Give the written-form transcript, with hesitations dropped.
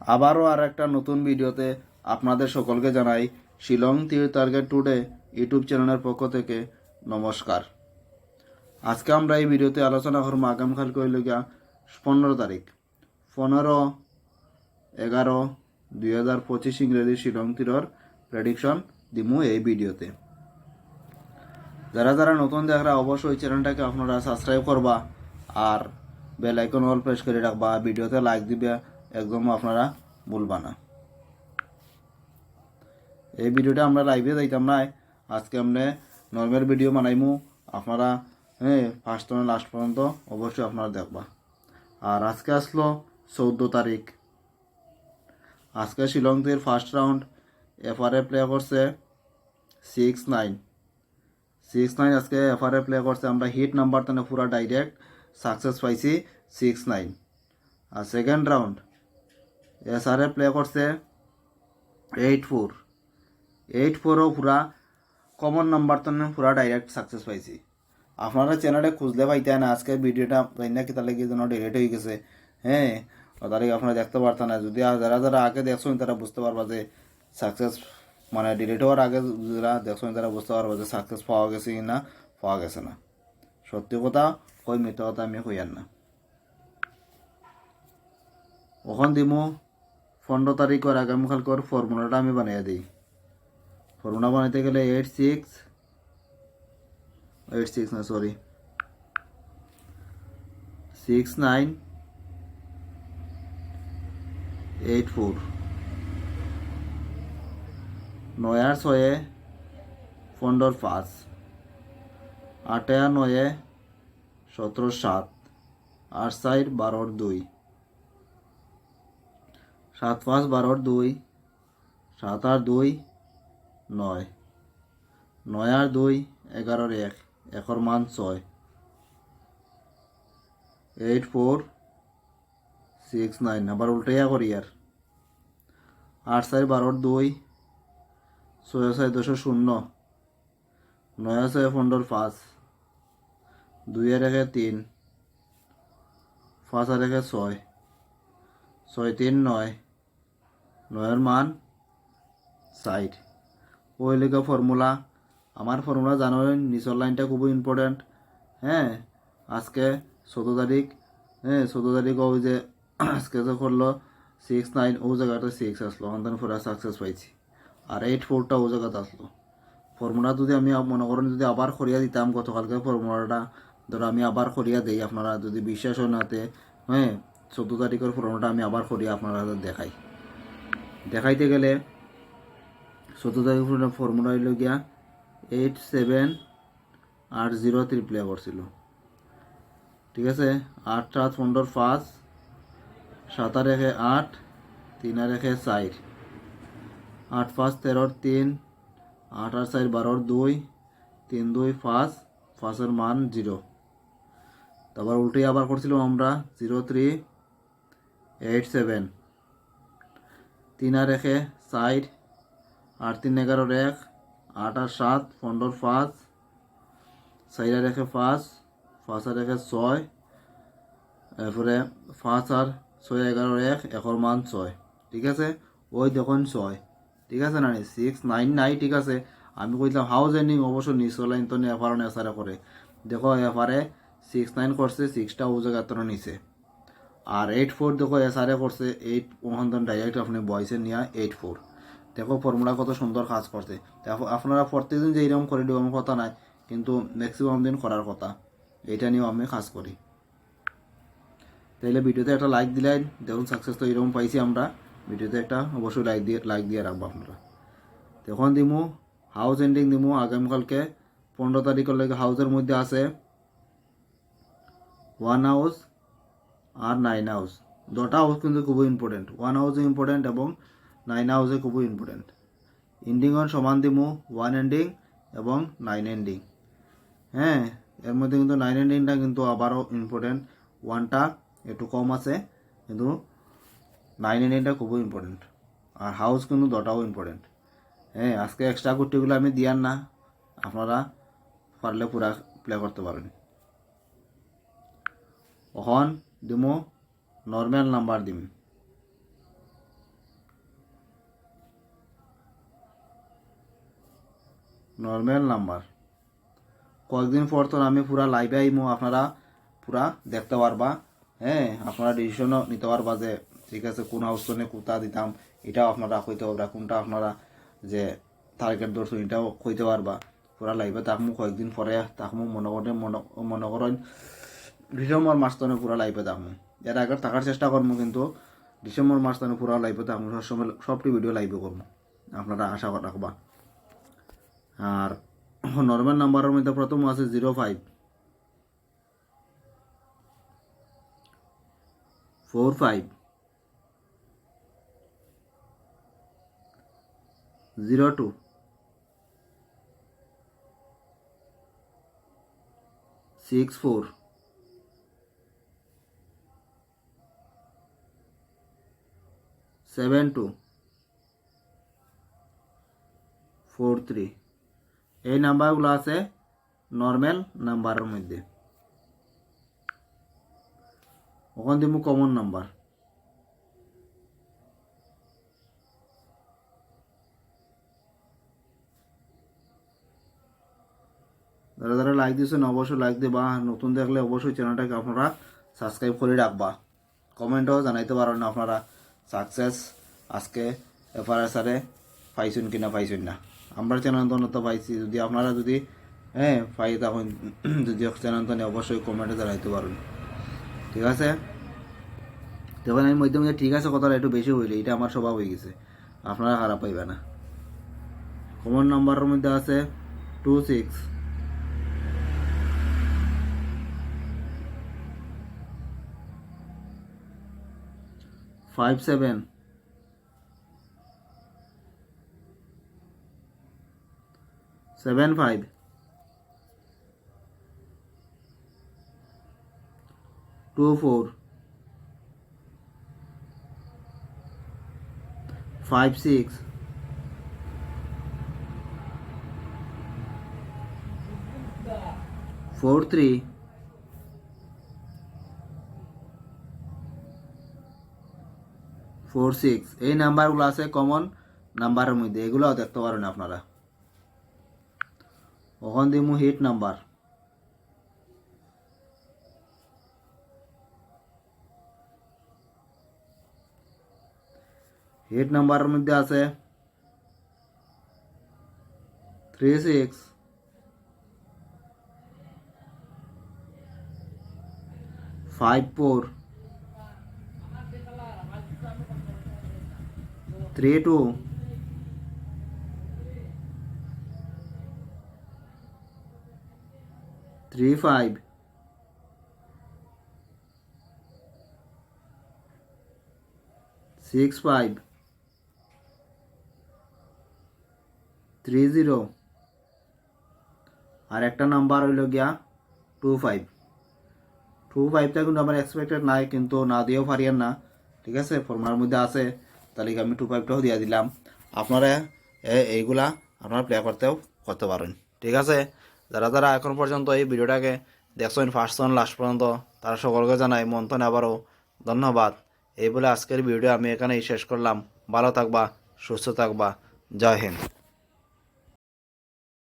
আবারও আর একটা নতুন ভিডিওতে আপনাদের সকলকে জানাই শিলং তীর টার্গেট টুডে ইউটিউব চ্যানেলের পক্ষ থেকে নমস্কার। আজকে আমরা এই ভিডিওতে আলোচনা করবো আগামীকাল কইল গিয়া 15 তারিখ 15/11/2025 ইংরেজি শিলং তীরের প্রেডিকশন দিমু এই ভিডিওতে। যারা যারা নতুন দেখরা অবশ্যই চ্যানেলটাকে আপনারা সাবস্ক্রাইব করবা আর বেল আইকন অল প্রেস করে রাখবা, ভিডিওতে লাইক দিবে একদম আপনারা ভুলবা না। এই ভিডিওটা আমরা লাইভে যাইতাম না, আজকে আমরা নর্মাল ভিডিও বানাইমু। আপনারা ফার্স্ট থেকে লাস্ট পর্যন্ত অবশ্যই আপনারা দেখবা। আর আজকে আসলো 14 তারিখ। আজকে শিলং থেকে ফার্স্ট রাউন্ড এফআরএ প্লে করছে 6-9 আজকে এফআরএ প্লে করছে। আমরা হিট নাম্বার তো পুরা ডাইরেক্ট সাকসেস পাইছি 6-9। আর সেকেন্ড রাউন্ড এসআরএ প্লে করছে 8-4ও পুরা কমন নাম্বার তো পুরা ডাইরেক্ট সাকসেস পাইছি। আপনারা চ্যানেলে খুঁজলে পাইতেন না। আজকে ভিডিওটা না কি তাহলে কি যেন ডিলিট হয়ে গেছে। তারিখ আপনারা দেখতে পারতেন না। যদি যারা যারা আগে দেখছেন তারা বুঝতে পারবা যে সাকসেস মানে ডিলিট হওয়ার আগে যারা দেখছেন তারা বুঝতে পারবা যে সাকসেস পাওয়া গেছে কি না পাওয়া গেছে না। সত্যি কথা কই মিথ্যা কথা আমি কইয়ার না। ওখান দিমু 15 তারিখের আগামীকালকর ফর্মুলাটা আমি বানিয়ে দিই। ফর্মুলা বানাইতে গেলে 6-9-8-4 9-6-15-5 8-9-17-7 8-4-12-2 7-5-12-2 7-8-2-9 9-2-11-1 1 মান 6 8-4-6-9 আবার উল্টাইয়া করি আর 8-4-12-2 6-6-10-0 9-6-15-5 2-1-3 5-1-6 6-3-9 9 মান 60। ওই লেখা ফর্মুলা। আমার ফর্মুলা জানোই, নিচের লাইনটা খুবই ইম্পর্টেন্ট। আজকে 14 তারিখ 14 তারিখ ওই যে আজকে যে করলো 6-9 ও জায়গাটা 6 আসলো, অন্তন পুরা সাকসেস পাইছি। আর 8-4টা ও জায়গাতে আসলো। ফর্মুলা যদি আমি মনে করেন যদি আবার করিয়া দিতাম গতকালকে ফর্মুলাটা ধরো আমি আবার করিয়া দিই, আপনারা যদি বিশ্বাস হয় নাতে 14 তারিখের ফর্মুলাটা আমি আবার করিয়া আপনারা দেখাইতে গেলে 14 তারিখের ফর্মুলা হইল গিয়া 8-7-8-0 প্লে করছিল। ঠিক আছে, 8-7-15-5 7-8 3-4 8-5-13-3 8-4-12-2 3-2-5 5 মান 0। তারপর উল্টে আবার করছিলাম আমরা 0-3-8-7 3-4 8-3-11-1 8-7-15-5 4-5 5-6 এরপরে 5-6-11-1 1 মান 6। ঠিক আছে, ওই দেখুন 6। ঠিক আছে না 6-9-9। ঠিক আছে, আমি কইলাম হাউস এন্ডিং অবশ্য নিচে লাইন তো এফারও নেসারে করে। দেখো এফারে 6-9 করছে, 6টা ও জায়গা তো নিচে। আর 8-4 দেখো এসআরে করছে 8 ওখান ডাইরেক্ট আপনি বয়সে নিয়ে 8-4। দেখো ফর্মুলা কত সুন্দর কাজ করছে। দেখো আপনারা প্রত্যেকদিন যে এরকম করে দেবো আমার কথা নাই, কিন্তু ম্যাক্সিমাম দিন করার কথা। এইটা নিয়েও আমি কাজ করি। তাইলে ভিডিওতে একটা লাইক দিলেন, দেখুন সাকসেস তো এরকম পাইছি আমরা। ভিডিওতে একটা অবশ্যই লাইক দিয়ে রাখবো আপনারা। তখন দিমু হাউস এন্ডিং দিমু আগামীকালকে 15 তারিখের লাগে। হাউসের মধ্যে আছে 1 হাউস আর 9 হাউস। দুটা হাউস কিন্তু খুবই ইম্পর্টেন্ট। 1 হাউসও ইম্পর্টেন্ট এবং 9 হাউসে খুবই ইম্পর্টেন্ট। এন্ডিংয়ের সমান দিমু 1 এন্ডিং এবং 9 এন্ডিং। এর মধ্যে কিন্তু 9 এন্ডিংটা কিন্তু আবারও ইম্পর্টেন্ট। 1টা একটু কম আছে, কিন্তু 9 এন্ডিংটা খুবই ইম্পর্টেন্ট। আর হাউস কিন্তু দুটাও ইম্পর্টেন্ট। আজকে এক্সট্রা কুর্তিগুলো আমি দিয়ার না, আপনারা পারলে পুরা প্লে করতে পারেন। এখন দিমু নর্মাল নাম্বার দিম। Normal number. কয়েকদিন পর তো আমি পুরা লাইভে আইমো, আপনারা পুরা দেখতে পারবা। হ্যাঁ, আপনারা ডিসিশনও নিতে পারবা যে ঠিক আছে কোন হাউসনে কোথা দিতাম, এটাও আপনারা কইতে পারবা, কোনটা আপনারা যে টার্গেট ধরছেন এটাও কইতে পারবা। পুরা লাইভে থাকমু কয়েকদিন পরে থাকমু, মনে করেন ডিসেম্বর মাস তনে পুরা লাইভে থাকমু। এর আগে থাকার চেষ্টা করবো, কিন্তু ডিসেম্বর মাস তনে পুরা লাইভে থাকমু, সবসময় সবটি ভিডিও লাইভে করবো, আপনারা আশা রাখবা। আর নর্মাল নাম্বারের মধ্যে প্রথম আছে 05 45 02 64 72 43। এই নাম্বারগুলো আছে নর্মাল নাম্বারের মধ্যে। ওখান দিব কমন নাম্বার। যারা যারা লাইক দিয়েছেন অবশ্যই লাইক দেবা, নতুন দেখলে অবশ্যই চ্যানেলটাকে আপনারা সাবস্ক্রাইব করে রাখবা। কমেন্টও জানাইতে পারেন আপনারা সাকসেস আজকে এফআরএসআরে পাইছেন কিনা পাইছেন না। আমরা চ্যানেল তো পাইছি, যদি আপনারা যদি পাই তখন যদি চ্যানেল তো অবশ্যই কমেন্টে জানাইতে পারেন। ঠিক আছে, তখন আমি মধ্যে মধ্যে ঠিক আছে কথাটা একটু বেশি হইলে এটা আমার স্বভাব হয়ে গেছে, আপনারা খারাপ পাইবে না। কমন নাম্বারের মধ্যে আছে 26 57 75 24 56 43 46। এই নাম্বারগুলো আছে কমন নাম্বারের মধ্যে, এগুলোও দেখতে পারেন আপনারা। ওখান দিয়ে হিট নাম্বার। হিট নাম্বারের মধ্যে আছে 36 54 32 35 65 30। আর একটা নাম্বার হইল গিয়া 25। 25টা কিন্তু আমার এক্সপেক্টেড নাই, কিন্তু না দিয়েও পারিয়েন না। ঠিক আছে, ফর্মার মধ্যে আছে, তাহলে আমি 25টাও দিয়ে দিলাম। আপনারা এইগুলা আপনারা প্লে করতে পারেন। ঠিক আছে, যারা যারা এখন পর্যন্ত এই ভিডিওটাকে দেখছেন ফার্স্ট লাস্ট পর্যন্ত, তারা সকলকে জানাই মন্থন আবারও ধন্যবাদ। এই বলে আজকের ভিডিও আমি এখানেই শেষ করলাম। ভালো থাকবা, সুস্থ থাকবা, জয় হিন্দ।